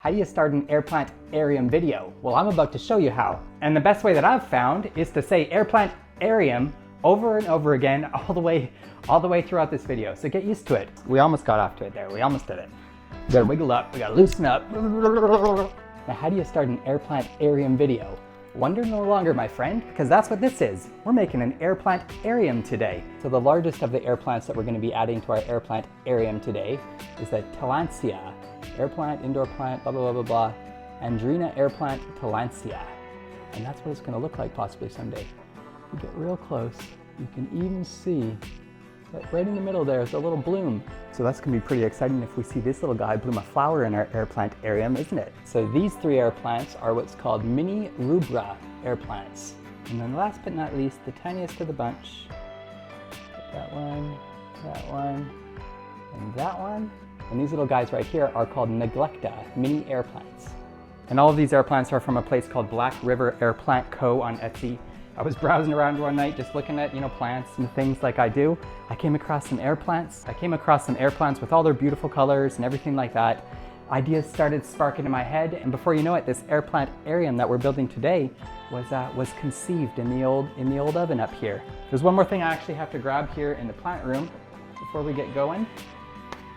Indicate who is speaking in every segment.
Speaker 1: How do you start an Plant-arium video? Well, I'm about to show you how. And the best way that I've found is to say Plant-arium over and over again all the way throughout this video. So get used to it. We almost got off to it there. We almost did it. We gotta wiggle up, we gotta loosen up. Now, how do you start an Plant-arium video? Wonder no longer, my friend, because that's what this is. We're making an Plant-arium today. So the largest of the air plants that we're going to be adding to our Plant-arium today is the Tillandsia. Airplant, indoor plant, blah, blah, blah, blah, blah. Andrina airplant Tillandsia. And that's what it's going to look like possibly someday. If you get real close, you can even see that right in the middle there is a little bloom. So that's going to be pretty exciting if we see this little guy bloom a flower in our Plant-arium, isn't it? So these three air plants are what's called mini rubra air plants. And then last but not least, the tiniest of the bunch. That one, and that one. And these little guys right here are called neglecta, mini air plants. And all of these air plants are from a place called Black River Airplant Co. on Etsy. I was browsing around one night just looking at, plants and things like I do. I came across some air plants. With all their beautiful colors and everything like that. Ideas started sparking in my head, and before you know it, this Plant-arium that we're building today was conceived in the old oven up here. There's one more thing I actually have to grab here in the plant room before we get going.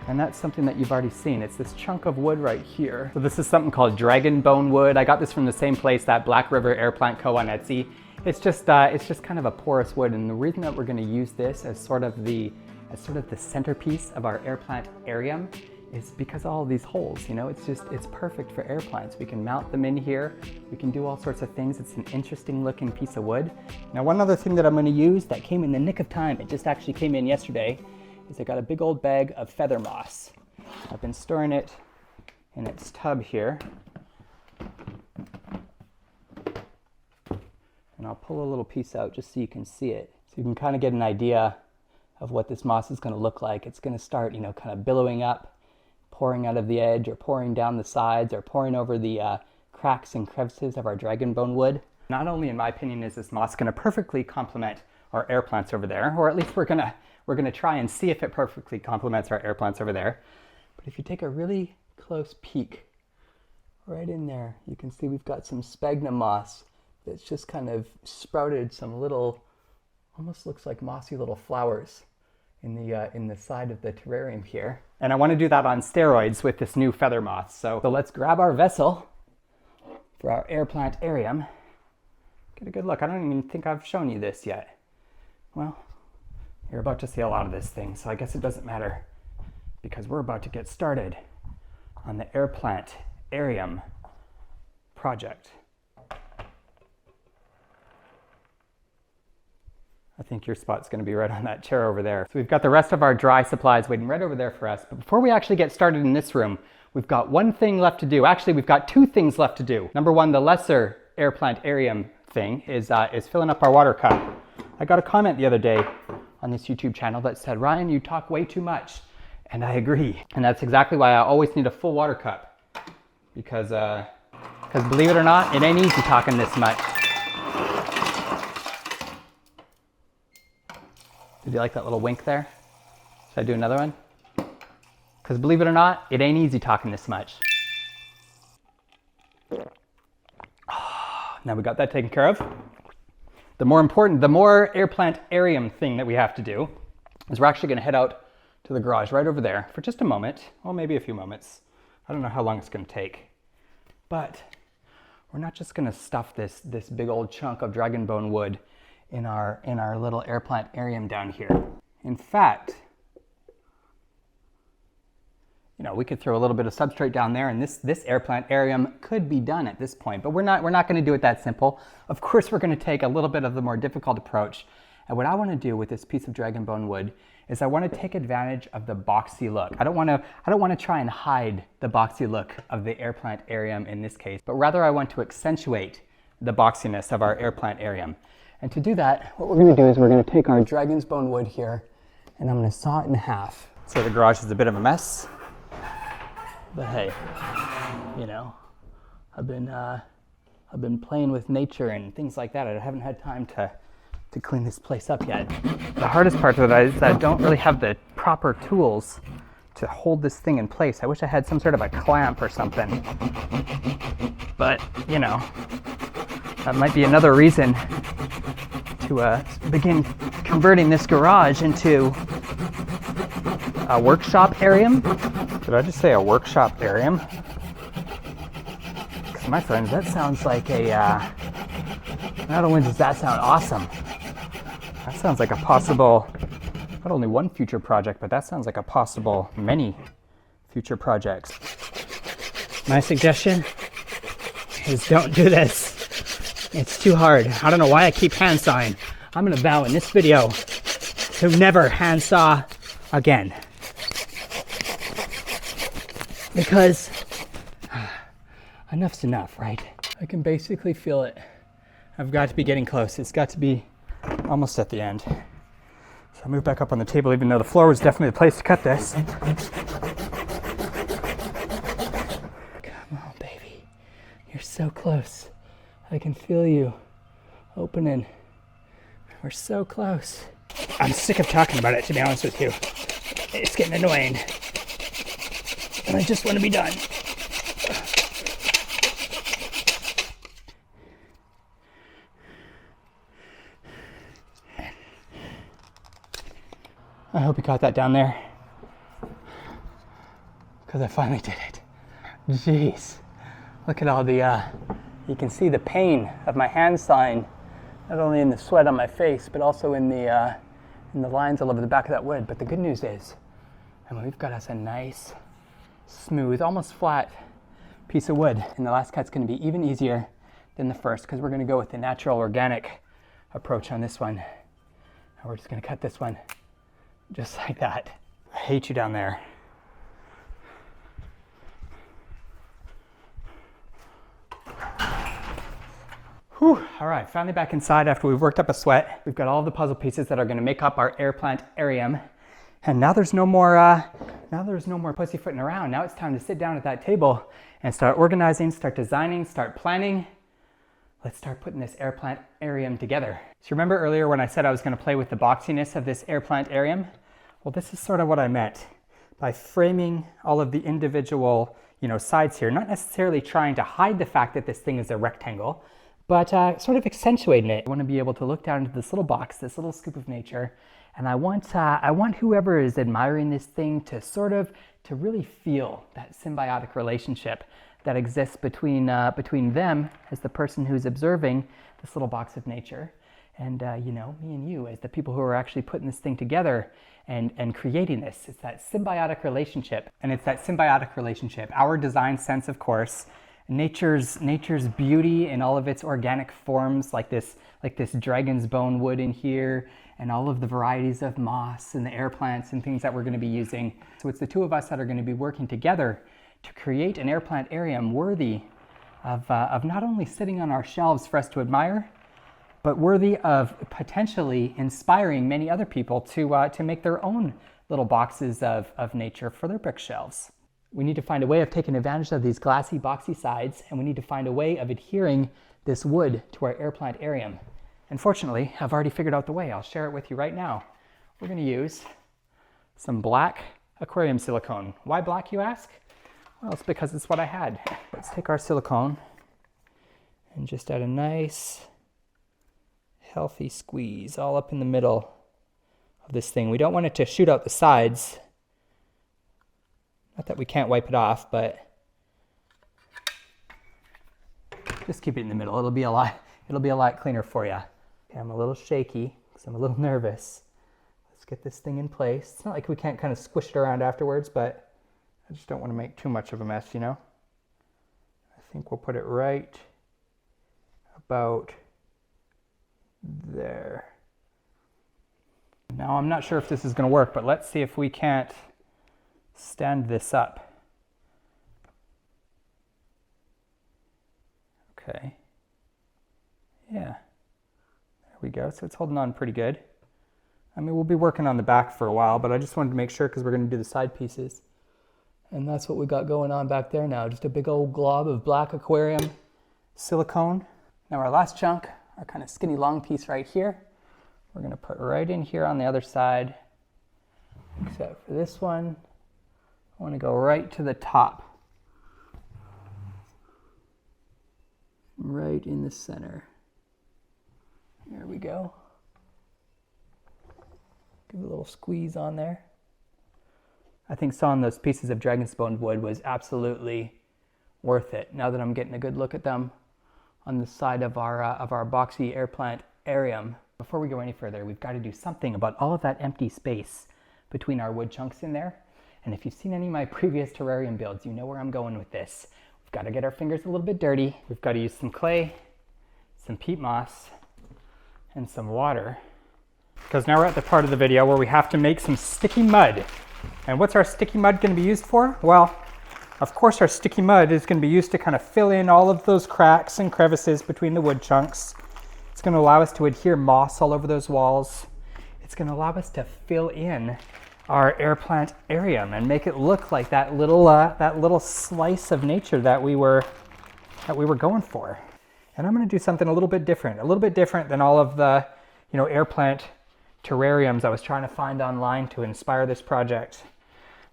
Speaker 1: And that's something that you've already seen. It's this chunk of wood right here. So this is something called dragon bone wood. I got this from the same place, that Black River Airplant Co. on Etsy. It's just kind of a porous wood, and the reason that we're going to use this as sort of the centerpiece of our Plant-arium is because of all of these holes. It's perfect for air plants. We can mount them in here. We can do all sorts of things. It's an interesting looking piece of wood. Now, one other thing that I'm going to use that came in the nick of time, it just actually came in yesterday, is I got a big old bag of feather moss. I've been storing it in its tub here. And I'll pull a little piece out just so you can see it. So you can kind of get an idea of what this moss is going to look like. It's going to start, kind of billowing up, pouring out of the edge, or pouring down the sides, or pouring over the cracks and crevices of our dragon bone wood. Not only, in my opinion, is this moss going to perfectly complement our air plants over there, or at least we're going to try and see if it perfectly complements our air plants over there. But if you take a really close peek, right in there, you can see we've got some sphagnum moss that's just kind of sprouted some little, almost looks like mossy little flowers in the side of the terrarium here. And I want to do that on steroids with this new feather moss. So let's grab our vessel for our Plant-arium. Get a good look. I don't even think I've shown you this yet. Well, you're about to see a lot of this thing, so I guess it doesn't matter because we're about to get started on the Plant-arium project. I think your spot's going to be right on that chair over there. So we've got the rest of our dry supplies waiting right over there for us. But before we actually get started in this room, we've got one thing left to do. Actually, we've got two things left to do. Number one, the lesser Plant-arium thing is filling up our water cup. I got a comment the other day on this YouTube channel that said, "Ryan, you talk way too much." And I agree. And that's exactly why I always need a full water cup. Because believe it or not, it ain't easy talking this much. Did you like that little wink there? Should I do another one? Because believe it or not, it ain't easy talking this much. Now we got that taken care of. The more Plant-arium thing that we have to do is we're actually going to head out to the garage right over there for just a moment, well, maybe a few moments. I don't know how long it's going to take. But we're not just going to stuff this big old chunk of dragon bone wood in our little Plant-arium down here. In fact, we could throw a little bit of substrate down there, and this Plant-arium could be done at this point. But we're not going to do it that simple. Of course, we're going to take a little bit of the more difficult approach. And what I want to do with this piece of dragon bone wood is I want to take advantage of the boxy look. I don't want to try and hide the boxy look of the Plant-arium in this case, but rather I want to accentuate the boxiness of our Plant-arium. And to do that, what we're going to do is we're going to take our dragon's bone wood here, and I'm going to saw it in half. So the garage is a bit of a mess, but hey, I've been playing with nature and things like that. I haven't had time to clean this place up yet. The hardest part of that is that I don't really have the proper tools to hold this thing in place. I wish I had some sort of a clamp or something. But, you know, that might be another reason to begin converting this garage into a workshop arium. Did I just say a workshop arium? Because my friends, that sounds like a, not only does that sound awesome, that sounds like a possible, not only one future project, but that sounds like a possible many future projects. My suggestion is don't do this. It's too hard. I don't know why I keep hand sawing. I'm gonna vow in this video to never hand saw again. Because enough's enough, right? I can basically feel it. I've got to be getting close. It's got to be almost at the end. So I move back up on the table, even though the floor was definitely the place to cut this. Come on, baby. You're so close. I can feel you opening. We're so close. I'm sick of talking about it, to be honest with you. It's getting annoying. And I just want to be done. I hope you caught that down there. Because I finally did it. Jeez. Look at all the, you can see the pain of my hand sawing, not only in the sweat on my face, but also in the lines all over the back of that wood. But the good news is, I mean, we've got us a nice, smooth, almost flat piece of wood. And the last cut's going to be even easier than the first, because we're going to go with the natural organic approach on this one. And we're just going to cut this one just like that. I hate you down there. Whew. All right, finally back inside after we've worked up a sweat. We've got all the puzzle pieces that are going to make up our Plant-arium. And now there's no more pussyfooting around. Now it's time to sit down at that table and start organizing, start designing, start planning. Let's start putting this Plant-arium together. So remember earlier when I said I was going to play with the boxiness of this Plant-arium? Well, this is sort of what I meant by framing all of the individual, sides here, not necessarily trying to hide the fact that this thing is a rectangle, but sort of accentuating it. I want to be able to look down into this little box, this little scoop of nature, and I want whoever is admiring this thing to really feel that symbiotic relationship that exists between them as the person who's observing this little box of nature, and me and you as the people who are actually putting this thing together and creating this. It's that symbiotic relationship, and it's that symbiotic relationship, our design sense, of course, nature's beauty in all of its organic forms, like this dragon's bone wood in here, and all of the varieties of moss and the air plants and things that we're going to be using. So it's the two of us that are going to be working together to create an Plant-arium worthy of not only sitting on our shelves for us to admire, but worthy of potentially inspiring many other people to make their own little boxes of nature for their bookshelves. We need to find a way of taking advantage of these glassy, boxy sides, and we need to find a way of adhering this wood to our Plant-arium. And fortunately, I've already figured out the way. I'll share it with you right now. We're going to use some black aquarium silicone. Why black, you ask? Well, it's because it's what I had. Let's take our silicone and just add a nice, healthy squeeze all up in the middle of this thing. We don't want it to shoot out the sides. Not that we can't wipe it off, but just keep it in the middle. It'll be a lot cleaner for you. Okay, I'm a little shaky because I'm a little nervous. Let's get this thing in place. It's not like we can't kind of squish it around afterwards, but I just don't want to make too much of a mess, I think we'll put it right about there. Now I'm not sure if this is going to work, but let's see if we can't stand this up. Okay. Yeah. There we go. So it's holding on pretty good. I mean, we'll be working on the back for a while, but I just wanted to make sure because we're going to do the side pieces. And that's what we got going on back there now. Just a big old glob of black aquarium silicone. Now our last chunk, our kind of skinny long piece right here, we're going to put right in here on the other side, except for this one. I want to go right to the top. Right in the center. There we go. Give it a little squeeze on there. I think sawing those pieces of dragon's bone wood was absolutely worth it. Now that I'm getting a good look at them on the side of our boxy air plant-arium. Before we go any further, we've got to do something about all of that empty space between our wood chunks in there. And if you've seen any of my previous terrarium builds, you know where I'm going with this. We've got to get our fingers a little bit dirty. We've got to use some clay, some peat moss, and some water. Because now we're at the part of the video where we have to make some sticky mud. And what's our sticky mud going to be used for? Well, of course our sticky mud is going to be used to kind of fill in all of those cracks and crevices between the wood chunks. It's going to allow us to adhere moss all over those walls. It's going to allow us to fill in our air plant-arium and make it look like that little slice of nature that we were going for. And I'm going to do something a little bit different than all of the, air plant terrariums I was trying to find online to inspire this project.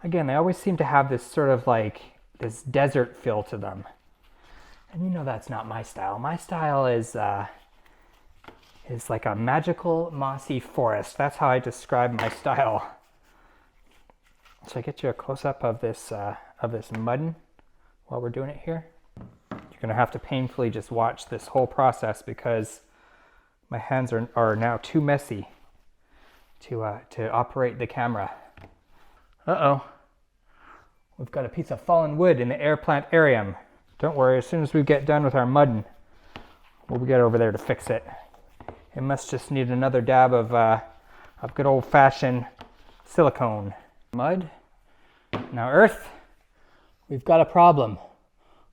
Speaker 1: Again, they always seem to have this sort of like this desert feel to them. And that's not my style. My style is like a magical mossy forest. That's how I describe my style. Should I get you a close-up of this mudding while we're doing it here? You're gonna have to painfully just watch this whole process because my hands are now too messy to operate the camera. Uh-oh. We've got a piece of fallen wood in the air plant-arium. Don't worry, as soon as we get done with our mudding, we'll get over there to fix it. It must just need another dab of good old-fashioned silicone. Mud. Now earth. We've got a problem.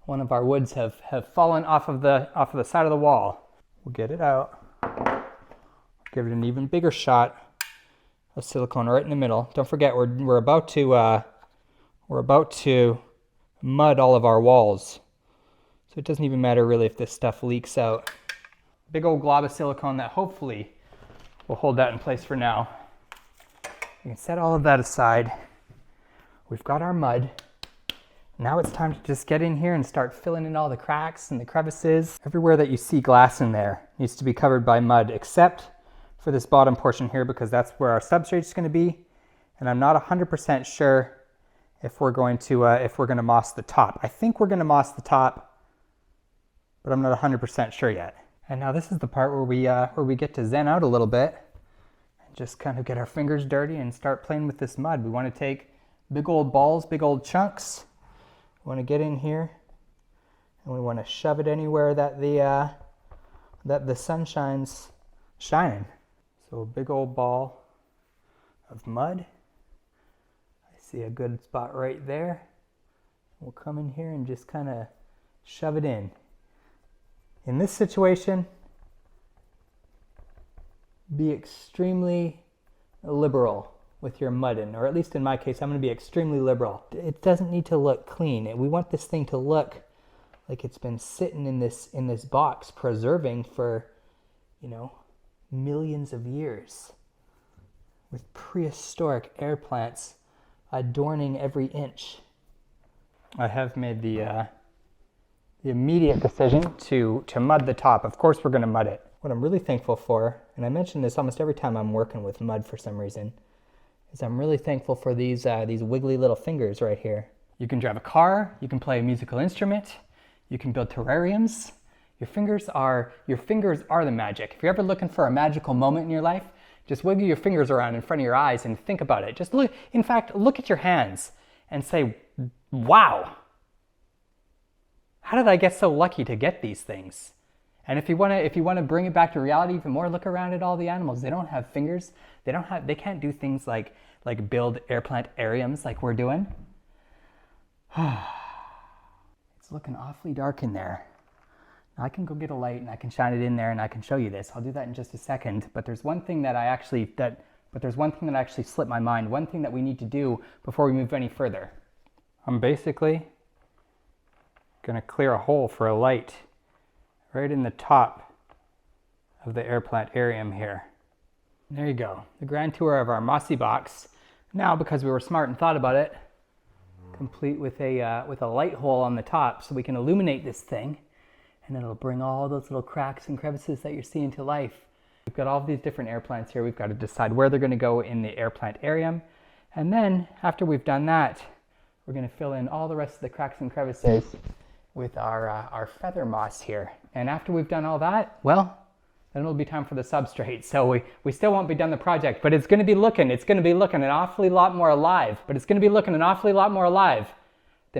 Speaker 1: One of our woods have fallen off of the side of the wall. We'll get it out. Give it an even bigger shot of silicone right in the middle. Don't forget, we're about to mud all of our walls, so it doesn't even matter really if this stuff leaks out. Big old glob of silicone that hopefully will hold that in place for now. We can set all of that aside. We've got our mud. Now it's time to just get in here and start filling in all the cracks and the crevices. Everywhere that you see glass in there needs to be covered by mud, except for this bottom portion here, because that's where our substrate is going to be. And I'm not 100% sure if we're going to moss the top. I think we're going to moss the top, but I'm not 100% sure yet. And now this is the part where we get to zen out a little bit and just kind of get our fingers dirty and start playing with this mud. We want to take big old balls, big old chunks. We want to get in here and we want to shove it anywhere that the sun shine's shining. So a big old ball of mud. I see a good spot right there. We'll come in here and just kind of shove it in. In this situation, be extremely liberal with your mudding, or at least in my case, I'm going to be extremely liberal. It doesn't need to look clean. We want this thing to look like it's been sitting in this box, preserving for, millions of years, with prehistoric air plants adorning every inch. I have made the immediate decision to mud the top. Of course we're going to mud it. What I'm really thankful for, and I mention this almost every time I'm working with mud for some reason, is I'm really thankful for these wiggly little fingers right here. You can drive a car, you can play a musical instrument, you can build terrariums. Your fingers are the magic. If you're ever looking for a magical moment in your life, just wiggle your fingers around in front of your eyes and think about it. Just look at your hands and say, wow, how did I get so lucky to get these things? And if you want to bring it back to reality even more, look around at all the animals. They don't have fingers. They can't do things like build air plant-ariums like we're doing. It's looking awfully dark in there. Now I can go get a light and I can shine it in there and I can show you this. I'll do that in just a second. But there's one thing that actually slipped my mind. One thing that we need to do before we move any further. I'm basically gonna clear a hole for a light right in the top of the air plant-arium here. There you go, the grand tour of our mossy box. Now, because we were smart and thought about it, complete with a light hole on the top so we can illuminate this thing, and it'll bring all those little cracks and crevices that you're seeing to life. We've got all of these different air plants here. We've got to decide where they're going to go in the air plant-arium. And then after we've done that, we're going to fill in all the rest of the cracks and crevices with our feather moss here. And after we've done all that, well, then it'll be time for the substrate. So we still won't be done the project, but it's going to be looking an awfully lot more alive. The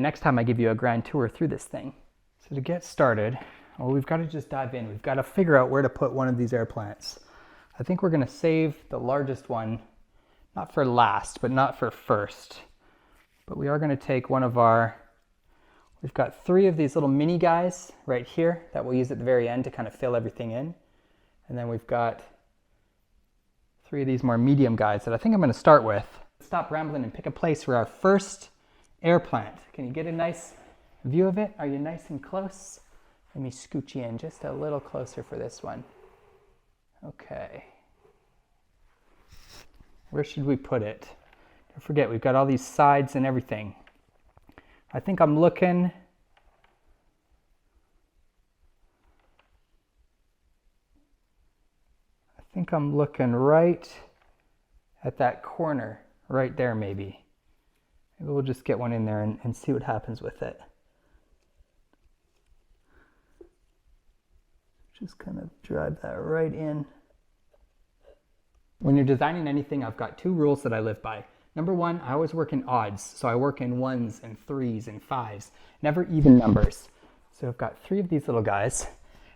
Speaker 1: next time I give you a grand tour through this thing. So to get started, well, we've got to just dive in. We've got to figure out where to put one of these air plants. I think we're going to save the largest one, not for last, but not for first. But we are going to take one of we've got 3 of these little mini guys right here that we'll use at the very end to kind of fill everything in. And then we've got 3 of these more medium guys that I think I'm going to start with. Stop rambling and pick a place for our first air plant. Can you get a nice view of it? Are you nice and close? Let me scooch you in just a little closer for this one. Okay. Where should we put it? Don't forget, we've got all these sides and everything. I think I'm looking right at that corner, right there maybe. Maybe we'll just get one in there and see what happens with it. Just kind of drive that right in. When you're designing anything, I've got 2 rules that I live by. Number 1, I always work in odds. So I work in 1s and 3s and 5s, never even numbers. So I've got 3 of these little guys.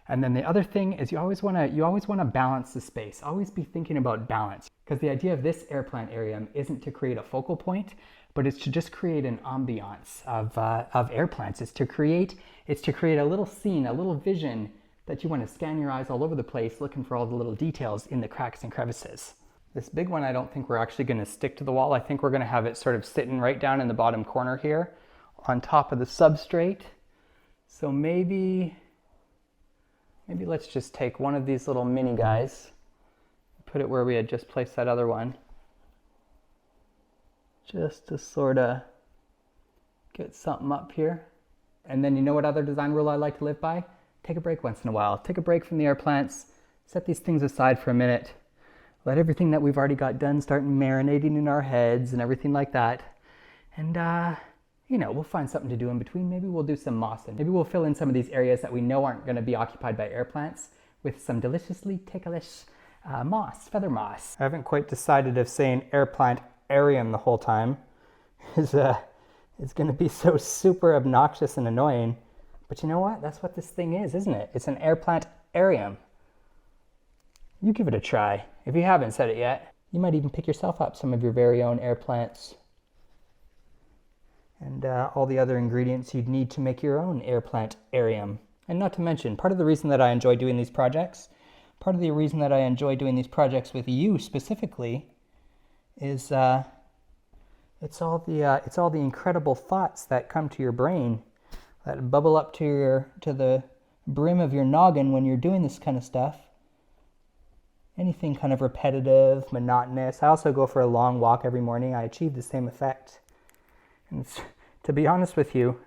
Speaker 1: And then the other thing is you always want to balance the space. Always be thinking about balance. Because the idea of this air plant-arium isn't to create a focal point, but it's to just create an ambiance of air plants. It's to create a little scene, a little vision that you want to scan your eyes all over the place looking for all the little details in the cracks and crevices. This big one, I don't think we're actually going to stick to the wall. I think we're going to have it sort of sitting right down in the bottom corner here on top of the substrate. So maybe let's just take one of these little mini guys, put it where we had just placed that other one, just to sort of get something up here. And then you know what other design rule I like to live by? Take a break once in a while. Take a break from the air plants, set these things aside for a minute, let everything that we've already got done start marinating in our heads and everything like that. And we'll find something to do in between. Maybe we'll do some mossing. Maybe we'll fill in some of these areas that we know aren't going to be occupied by air plants with some deliciously ticklish moss, feather moss. I haven't quite decided if saying air plant-arium the whole time is going to be so super obnoxious and annoying. But you know what? That's what this thing is, isn't it? It's an air plant-arium. You give it a try. If you haven't said it yet, you might even pick yourself up some of your very own air plants and all the other ingredients you'd need to make your own air plant-arium. And not to mention, part of the reason that I enjoy doing these projects with you specifically is it's all the incredible thoughts that come to your brain, that bubble up to the brim of your noggin when you're doing this kind of stuff. Anything kind of repetitive, monotonous. I also go for a long walk every morning. I achieve the same effect. And to be honest with you,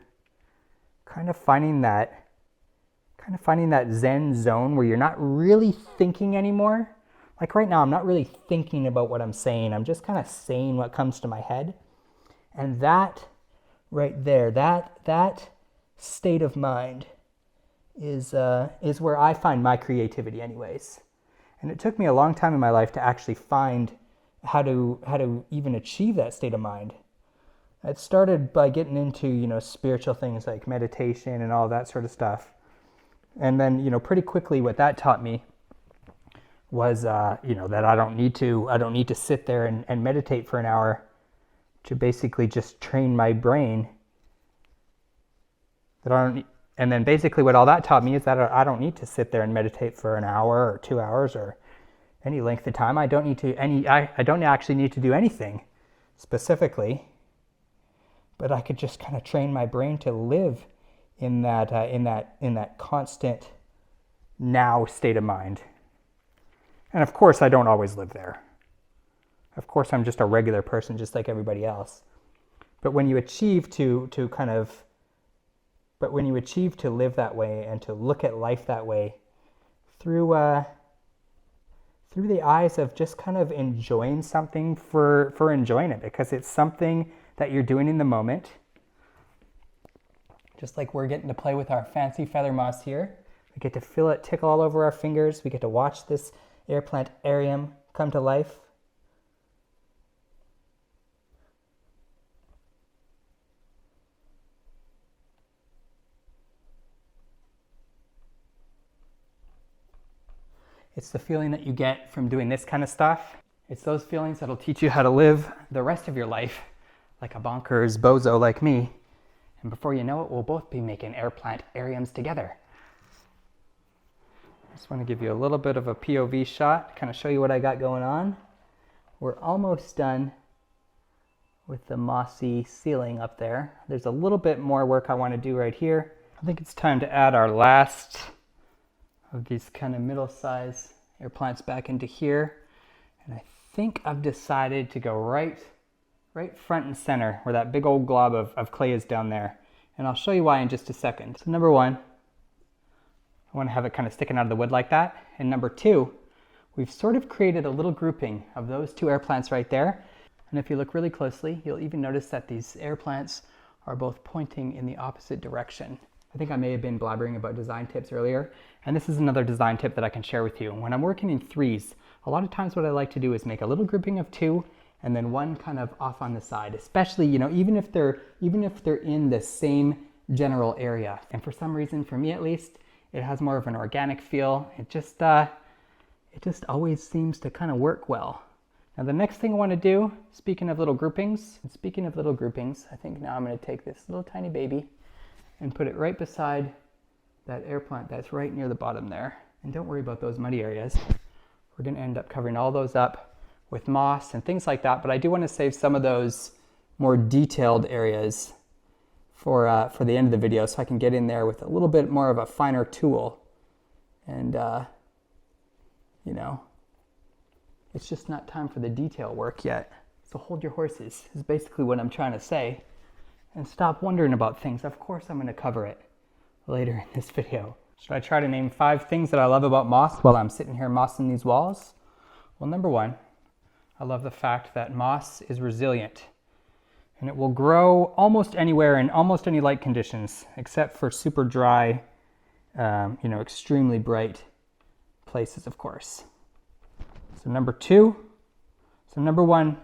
Speaker 1: kind of finding that Zen zone where you're not really thinking anymore. Like right now, I'm not really thinking about what I'm saying. I'm just kind of saying what comes to my head. And that right there, that state of mind is where I find my creativity anyways. And it took me a long time in my life to actually find how to even achieve that state of mind. It started by getting into, spiritual things like meditation and all that sort of stuff. And then, pretty quickly what that taught me was, that I don't need to sit there and meditate for an hour to basically just train my brain. And then basically what all that taught me is that I don't need to sit there and meditate for an hour or 2 hours or any length of time. I don't actually need to do anything specifically, but I could just kind of train my brain to live in that constant now state of mind. And of course I don't always live there. Of course I'm just a regular person just like everybody else. But when you achieve to live that way and to look at life that way through the eyes of just kind of enjoying something for enjoying it, because it's something that you're doing in the moment. Just like we're getting to play with our fancy feather moss here. We get to feel it tickle all over our fingers. We get to watch this Plant-arium come to life. It's the feeling that you get from doing this kind of stuff. It's those feelings that'll teach you how to live the rest of your life like a bonkers bozo like me. And before you know it, we'll both be making Plant-ariums together. I just want to give you a little bit of a POV shot, kind of show you what I got going on. We're almost done with the mossy ceiling up there. There's a little bit more work I want to do right here. I think it's time to add our last of these kind of middle-sized air plants back into here. And I think I've decided to go right front and center where that big old glob of clay is down there. And I'll show you why in just a second. So number one, I want to have it kind of sticking out of the wood like that. And number two, we've sort of created a little grouping of those two air plants right there. And if you look really closely, you'll even notice that these air plants are both pointing in the opposite direction. I think I may have been blabbering about design tips earlier, and this is another design tip that I can share with you. When I'm working in threes, a lot of times what I like to do is make a little grouping of two and then one kind of off on the side, especially, you know, even if they're in the same general area. And for some reason, for me at least, it has more of an organic feel. It just always seems to kind of work well. Now the next thing I want to do, speaking of little groupings, I think now I'm going to take this little tiny baby and put it right beside that air plant that's right near the bottom there. And don't worry about those muddy areas. We're going to end up covering all those up with moss and things like that, but I do want to save some of those more detailed areas for the end of the video, so I can get in there with a little bit more of a finer tool. And you know, it's just not time for the detail work yet. So hold your horses is basically what I'm trying to say. And stop wondering about things. Of course I'm going to cover it later in this video. Should I try to name 5 things that I love about moss while I'm sitting here mossing these walls? Well, number one, I love the fact that moss is resilient. And it will grow almost anywhere in almost any light conditions, except for super dry, you know, extremely bright places, of course. So number one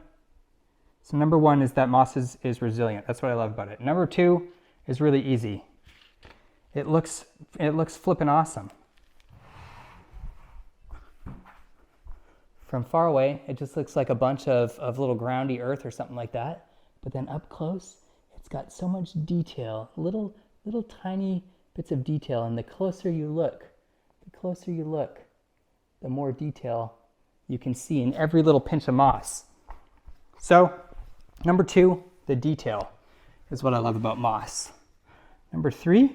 Speaker 1: is that moss is resilient. That's what I love about it. Number 2 is really easy. It looks flippin' awesome. From far away, it just looks like a bunch of little groundy earth or something like that. But then up close, it's got so much detail, little tiny bits of detail. And the closer you look, the more detail you can see in every little pinch of moss. So, number 2, the detail is what I love about moss. Number 3,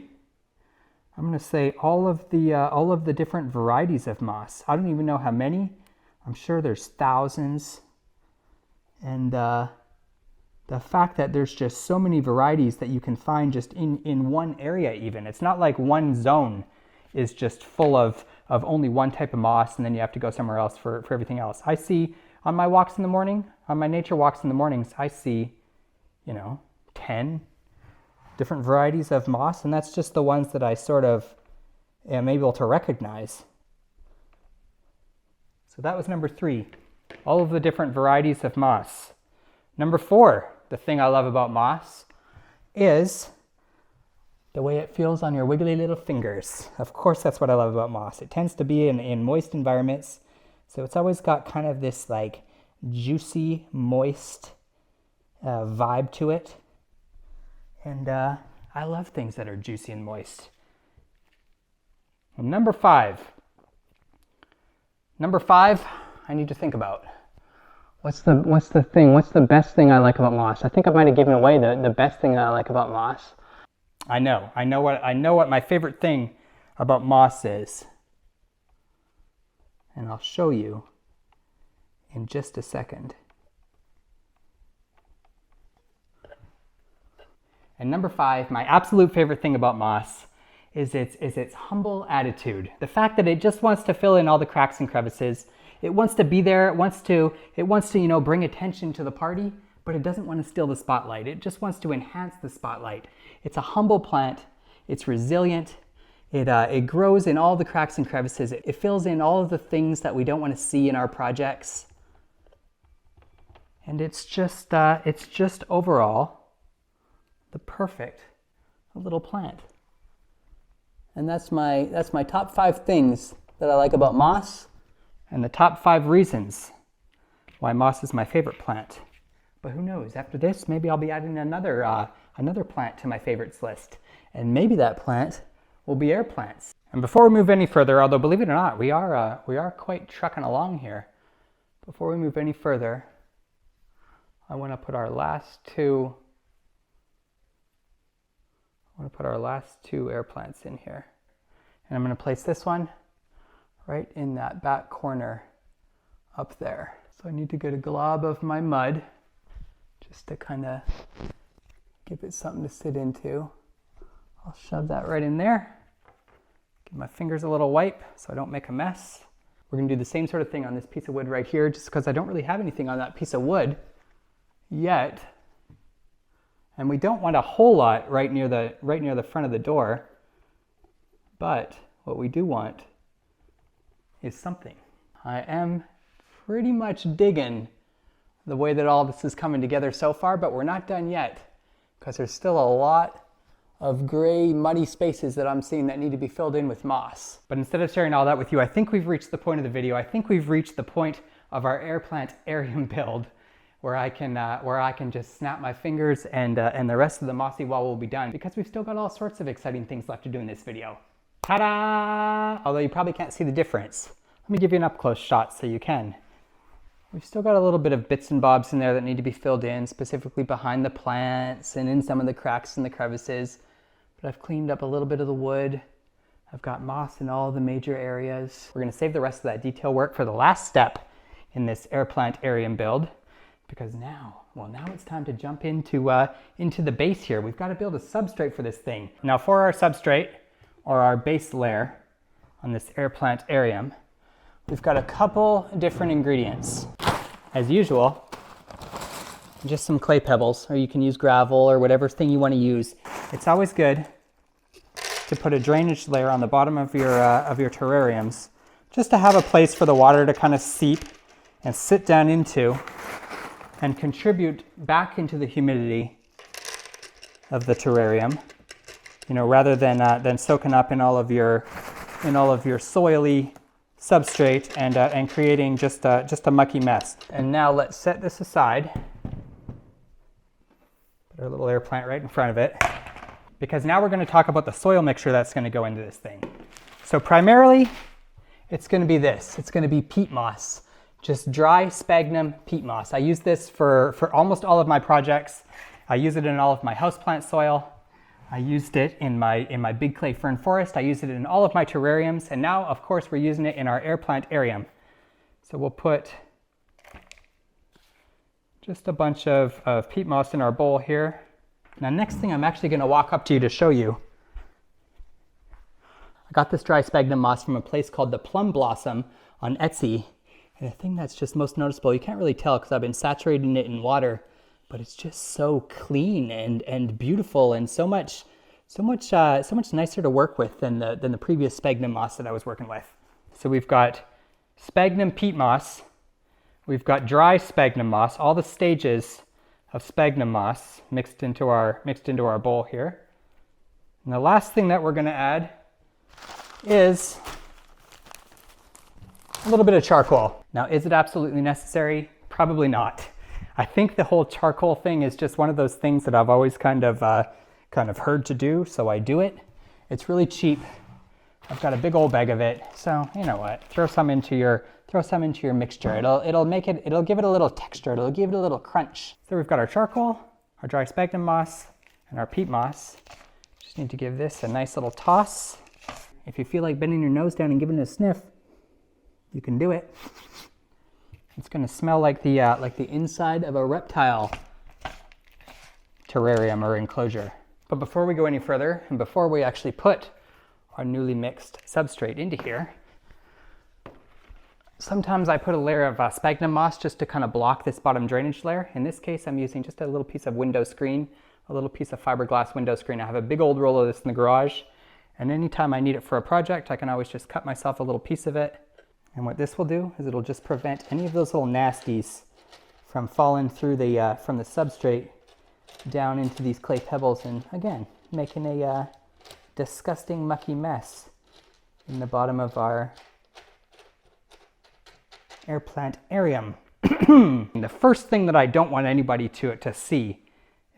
Speaker 1: I'm going to say all of the different varieties of moss. I don't even know how many. I'm sure there's thousands. And the fact that there's just so many varieties that you can find just in one area even. It's not like one zone is just full of only one type of moss and then you have to go somewhere else for everything else. I see on my walks in the morning, on my nature walks in the mornings, I see, you know, 10 different varieties of moss, and that's just the ones that I sort of am able to recognize. So that was number 3, all of the different varieties of moss. Number 4, the thing I love about moss is the way it feels on your wiggly little fingers. Of course, that's what I love about moss. It tends to be in moist environments, so it's always got kind of this like juicy, moist vibe to it. And I love things that are juicy and moist. And number 5, I need to think about. What's the best thing I like about moss? I think I might have given away the best thing that I like about moss. I know what my favorite thing about moss is. And I'll show you in just a second. And number 5, my absolute favorite thing about moss is its humble attitude. The fact that it just wants to fill in all the cracks and crevices. It wants to be there, it wants to, you know, bring attention to the party, but it doesn't want to steal the spotlight. It just wants to enhance the spotlight. It's a humble plant, it's resilient, it grows in all the cracks and crevices. It fills in all of the things that we don't want to see in our projects. And it's just overall the perfect little plant. And that's my top 5 things that I like about moss, and the top 5 reasons why moss is my favorite plant. But who knows, after this, maybe I'll be adding another plant to my favorites list. And maybe that plant will be air plants. And before we move any further, although believe it or not, we are quite trucking along here. Before we move any further, I want to put our last two air plants in here. And I'm going to place this one right in that back corner up there. So I need to get a glob of my mud just to kind of give it something to sit into. I'll shove that right in there. Give my fingers a little wipe so I don't make a mess. We're going to do the same sort of thing on this piece of wood right here, just because I don't really have anything on that piece of wood yet. And we don't want a whole lot right near the front of the door. But what we do want is something. I am pretty much digging the way that all this is coming together so far, but we're not done yet, because there's still a lot of gray, muddy spaces that I'm seeing that need to be filled in with moss. But instead of sharing all that with you, I think we've reached the point of the video. I think we've reached the point of our air plant-arium build where I can just snap my fingers and the rest of the mossy wall will be done, because we've still got all sorts of exciting things left to do in this video. Ta-da! Although you probably can't see the difference. Let me give you an up-close shot so you can. We've still got a little bit of bits and bobs in there that need to be filled in, specifically behind the plants and in some of the cracks and the crevices. But I've cleaned up a little bit of the wood. I've got moss in all the major areas. We're going to save the rest of that detail work for the last step in this air plant-arium build, because now it's time to jump into the base here. We've got to build a substrate for this thing. Now for our substrate, or our base layer on this air plant-arium, we've got a couple different ingredients. As usual, just some clay pebbles, or you can use gravel or whatever thing you want to use. It's always good to put a drainage layer on the bottom of your terrariums, just to have a place for the water to kind of seep and sit down into and contribute back into the humidity of the terrarium, you know, rather than soaking up in all of your soily substrate and creating just a mucky mess. And now let's set this aside. Put our little air plant right in front of it, because now we're going to talk about the soil mixture that's going to go into this thing. So primarily, it's going to be this. It's going to be peat moss, just dry sphagnum peat moss. I use this for almost all of my projects. I use it in all of my houseplant soil. I used it in my big clay fern forest. I used it in all of my terrariums. And now, of course, we're using it in our air plant-arium. So we'll put just a bunch of peat moss in our bowl here. Now, next thing, I'm actually going to walk up to you to show you. I got this dry sphagnum moss from a place called the Plum Blossom on Etsy. And the thing that's just most noticeable, you can't really tell because I've been saturating it in water, but it's just so clean and beautiful, and so much nicer to work with than the previous sphagnum moss that I was working with. So we've got sphagnum peat moss, we've got dry sphagnum moss, all the stages of sphagnum moss mixed into our bowl here. And the last thing that we're going to add is a little bit of charcoal. Now, is it absolutely necessary? Probably not. I think the whole charcoal thing is just one of those things that I've always kind of heard to do, so I do it. It's really cheap. I've got a big old bag of it, so you know what? Throw some into your mixture. It'll give it a little texture. It'll give it a little crunch. So we've got our charcoal, our dry sphagnum moss, and our peat moss. Just need to give this a nice little toss. If you feel like bending your nose down and giving it a sniff, you can do it. It's going to smell like the inside of a reptile terrarium or enclosure. But before we go any further, and before we actually put our newly mixed substrate into here, sometimes I put a layer of sphagnum moss just to kind of block this bottom drainage layer. In this case, I'm using just a little piece of window screen, a little piece of fiberglass window screen. I have a big old roll of this in the garage, and anytime I need it for a project, I can always just cut myself a little piece of it. And what this will do is it'll just prevent any of those little nasties from falling through the from the substrate down into these clay pebbles, and again, making a disgusting mucky mess in the bottom of our air plant-arium. The first thing that I don't want anybody to see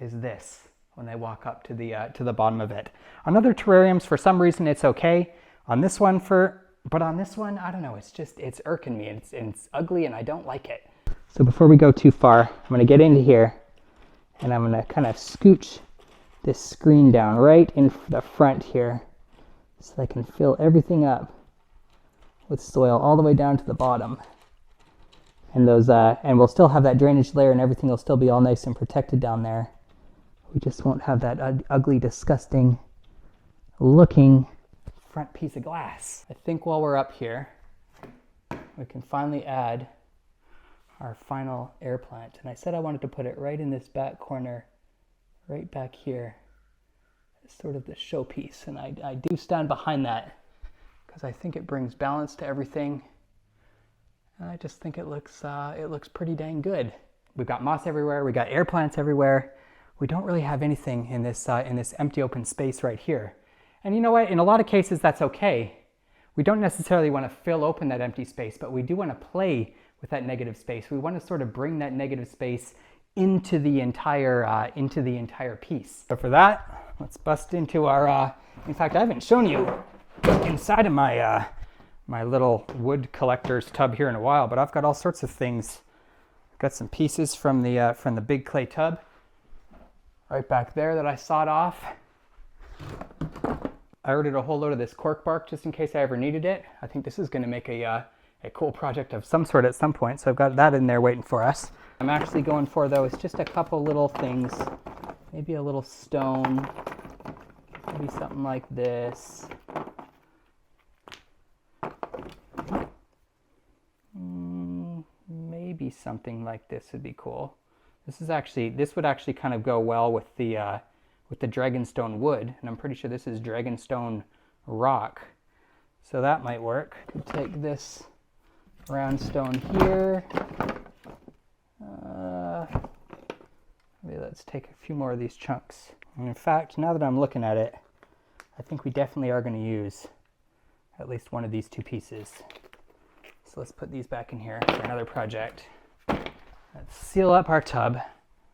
Speaker 1: is this when they walk up to the bottom of it. On other terrariums, for some reason, it's okay. On this one, but on this one, I don't know, it's irking me. It's ugly and I don't like it. So before we go too far, I'm gonna get into here and I'm gonna kind of scooch this screen down right in the front here so I can fill everything up with soil all the way down to the bottom. And and we'll still have that drainage layer and everything will still be all nice and protected down there. We just won't have that ugly, disgusting looking front piece of glass. I think while we're up here, we can finally add our final air plant. And I said I wanted to put it right in this back corner, right back here. It's sort of the showpiece, and I do stand behind that because I think it brings balance to everything. And I just think it looks pretty dang good. We've got moss everywhere, we got air plants everywhere. We don't really have anything in this empty open space right here. And you know what? In a lot of cases, that's okay. We don't necessarily want to fill open that empty space, but we do want to play with that negative space. We want to sort of bring that negative space into the entire piece. So for that, let's bust into our. In fact, I haven't shown you inside of my my little wood collector's tub here in a while, but I've got all sorts of things. I've got some pieces from the big clay tub right back there that I sawed off. I ordered a whole load of this cork bark just in case I ever needed it. I think this is going to make a cool project of some sort at some point, so I've got that in there waiting for us. I'm actually going for, though, is just a couple little things. Maybe a little stone, maybe something like this. Maybe something like this would be cool. This would actually kind of go well with the dragonstone wood, and I'm pretty sure this is dragonstone rock, so that might work. Could take this round stone here. Maybe let's take a few more of these chunks. And in fact, now that I'm looking at it, I think we definitely are going to use at least one of these two pieces. So let's put these back in here for another project. Let's seal up our tub.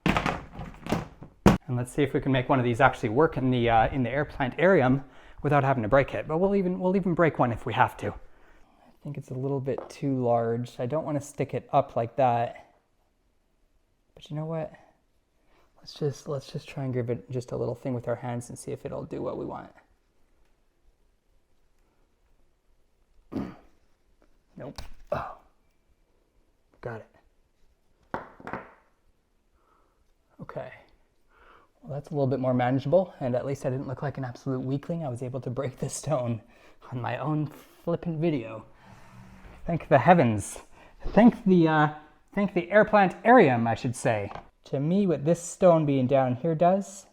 Speaker 1: And let's see if we can make one of these actually work in the air plant-arium without having to break it. But we'll even break one if we have to. I think it's a little bit too large. I don't want to stick it up like that. But you know what? Let's just try and give it just a little thing with our hands and see if it'll do what we want. Nope. Oh. Got it. Okay. Well, that's a little bit more manageable, and at least I didn't look like an absolute weakling. I was able to break the stone on my own flippant video. Thank the heavens. Thank the air plant-arium, I should say. To me, what this stone being down here does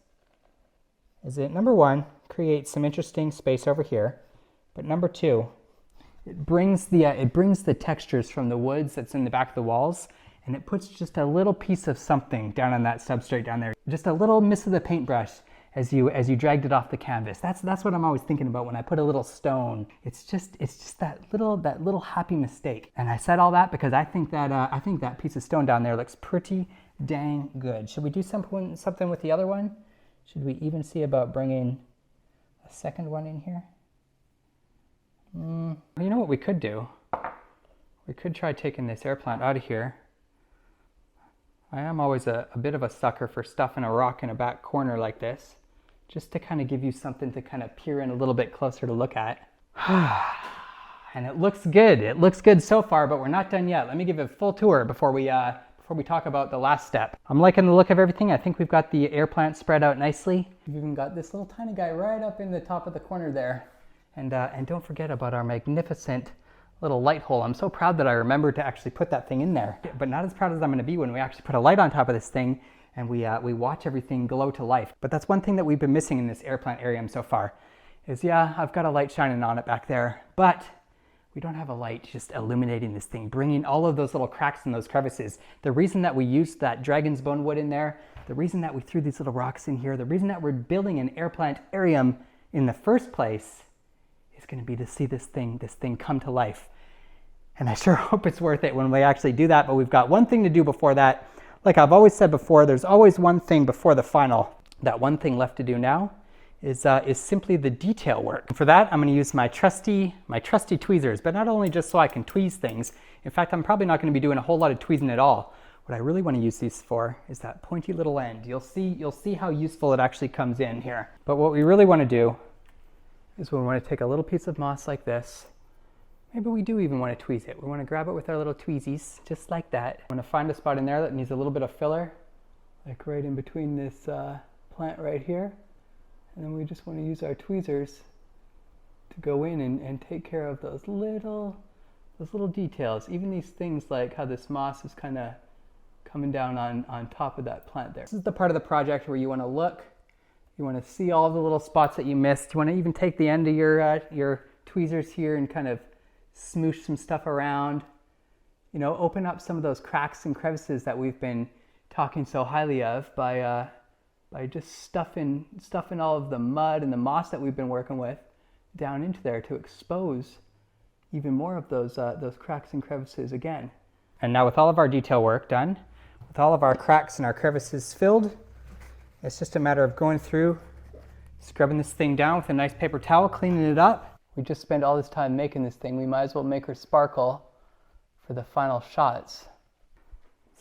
Speaker 1: is it, number one, creates some interesting space over here, but number two, it brings the textures from the woods that's in the back of the walls, and it puts just a little piece of something down on that substrate down there. Just a little miss of the paintbrush as you dragged it off the canvas. That's what I'm always thinking about when I put a little stone. It's just that little happy mistake. And I said all that because I think that piece of stone down there looks pretty dang good. Should we do something with the other one? Should we even see about bringing a second one in here? You know what we could do? We could try taking this air plant out of here. I am always a bit of a sucker for stuffing a rock in a back corner like this, just to kind of give you something to kind of peer in a little bit closer to look at. And it looks good. It looks good so far, but we're not done yet. Let me give it a full tour before we before we talk about the last step. I'm liking the look of everything. I think we've got the air plant spread out nicely. We've even got this little tiny guy right up in the top of the corner there. And don't forget about our magnificent little light hole. I'm so proud that I remembered to actually put that thing in there, but not as proud as I'm going to be when we actually put a light on top of this thing and we watch everything glow to life. But that's one thing that we've been missing in this air plant-arium so far is, yeah, I've got a light shining on it back there, but we don't have a light just illuminating this thing, bringing all of those little cracks and those crevices. The reason that we used that dragon's bone wood in there, the reason that we threw these little rocks in here, the reason that we're building an air plant-arium in the first place is going to be to see this thing come to life. And I sure hope it's worth it when we actually do that, but we've got one thing to do before that. Like I've always said before, there's always one thing before the final. That one thing left to do now is simply the detail work. And for that, I'm going to use my trusty tweezers, but not only just so I can tweeze things. In fact, I'm probably not going to be doing a whole lot of tweezing at all. What I really want to use these for is that pointy little end. You'll see how useful it actually comes in here. But what we really want to do is we want to take a little piece of moss like this. Maybe we do even want to tweeze it. We want to grab it with our little tweezies, just like that. I want to find a spot in there that needs a little bit of filler, like right in between this plant right here. And then we just want to use our tweezers to go in and take care of those little details. Even these things like how this moss is kind of coming down on top of that plant there. This is the part of the project where you want to look, you want to see all the little spots that you missed. You want to even take the end of your tweezers here and kind of smoosh some stuff around. You know, open up some of those cracks and crevices that we've been talking so highly of by just stuffing all of the mud and the moss that we've been working with down into there to expose even more of those cracks and crevices again. And now with all of our detail work done, with all of our cracks and our crevices filled, it's just a matter of going through, scrubbing this thing down with a nice paper towel, cleaning it up. We just spent all this time making this thing. We might as well make her sparkle for the final shots.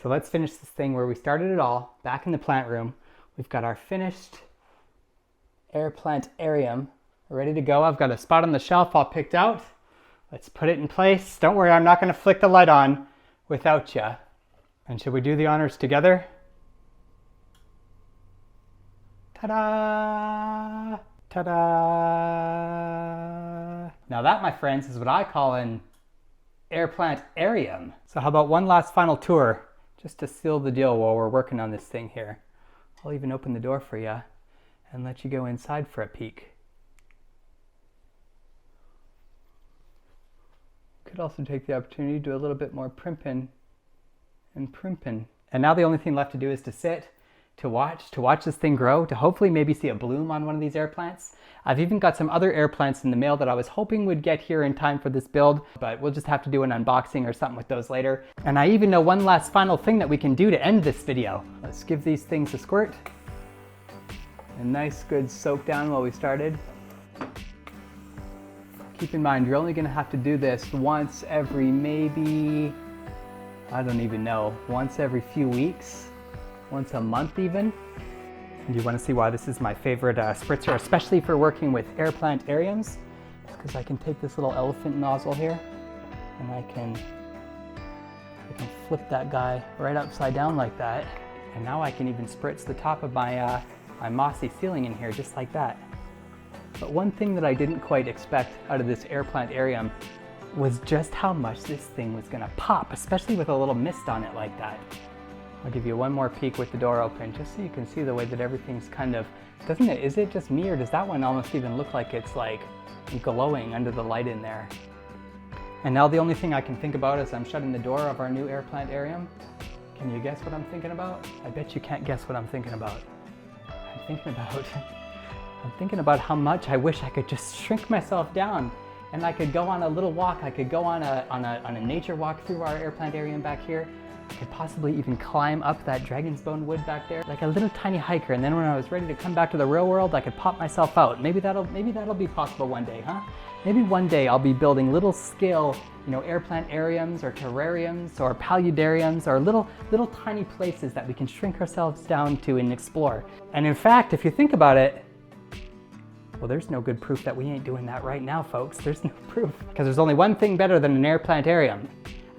Speaker 1: So let's finish this thing where we started it all, back in the plant room. We've got our finished air plant-arium ready to go. I've got a spot on the shelf all picked out. Let's put it in place. Don't worry, I'm not going to flick the light on without you. And should we do the honors together? Ta-da! Ta-da! Now that, my friends, is what I call an air plant-arium. So how about one last final tour, just to seal the deal while we're working on this thing here. I'll even open the door for you and let you go inside for a peek. Could also take the opportunity to do a little bit more primping and primping. And now the only thing left to do is to sit, to watch this thing grow, to hopefully maybe see a bloom on one of these air plants. I've even got some other air plants in the mail that I was hoping would get here in time for this build, but we'll just have to do an unboxing or something with those later. And I even know one last final thing that we can do to end this video. Let's give these things a squirt. A nice good soak down while we started. Keep in mind, you're only gonna have to do this once every maybe, I don't even know, once every few weeks, once a month even. And you want to see why this is my favorite spritzer, especially for working with air plant-ariums, because I can take this little elephant nozzle here and I can flip that guy right upside down like that, and now I can even spritz the top of my my mossy ceiling in here just like that. But one thing that I didn't quite expect out of this air plant-arium was just how much this thing was going to pop, especially with a little mist on it like that. I'll give you one more peek with the door open, just so you can see the way that everything's kind of, doesn't it, is it just me, or does that one almost even look like it's like glowing under the light in there? And now the only thing I can think about as I'm shutting the door of our new air plant-arium, can you guess what I'm thinking about? I bet you can't guess what I'm thinking about. I'm thinking about how much I wish I could just shrink myself down and I could go on a little walk. I could go on a nature walk through our air plant-arium back here. I could possibly even climb up that dragon's bone wood back there, like a little tiny hiker. And then when I was ready to come back to the real world, I could pop myself out. Maybe that'll be possible one day, huh? Maybe one day I'll be building little scale, air plant-ariums or terrariums or paludariums or little tiny places that we can shrink ourselves down to and explore. And in fact, if you think about it, well, there's no good proof that we ain't doing that right now, folks. There's no proof. Because there's only one thing better than an air plant-arium.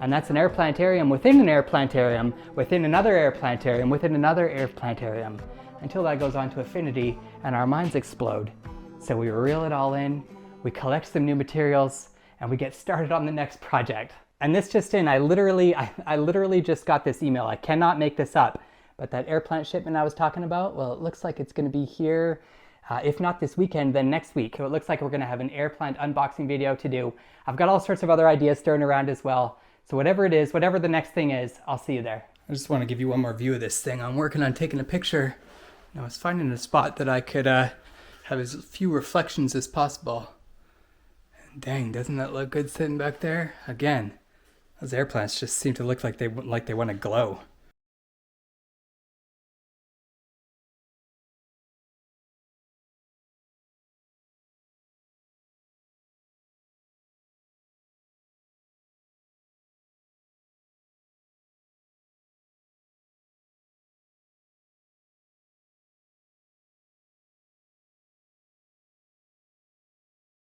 Speaker 1: And that's an airplantarium within an airplantarium, within another airplantarium, within another airplantarium, until that goes on to infinity and our minds explode. So we reel it all in, we collect some new materials, and we get started on the next project. And this just in, I literally just got this email. I cannot make this up, but that airplant shipment I was talking about, well, it looks like it's gonna be here, if not this weekend, then next week. So it looks like we're gonna have an airplant unboxing video to do. I've got all sorts of other ideas stirring around as well. So whatever it is, whatever the next thing is, I'll see you there. I just want to give you one more view of this thing. I'm working on taking a picture. I was finding a spot that I could have as few reflections as possible. And dang, doesn't that look good sitting back there? Again, those air plants just seem to look like they want to glow.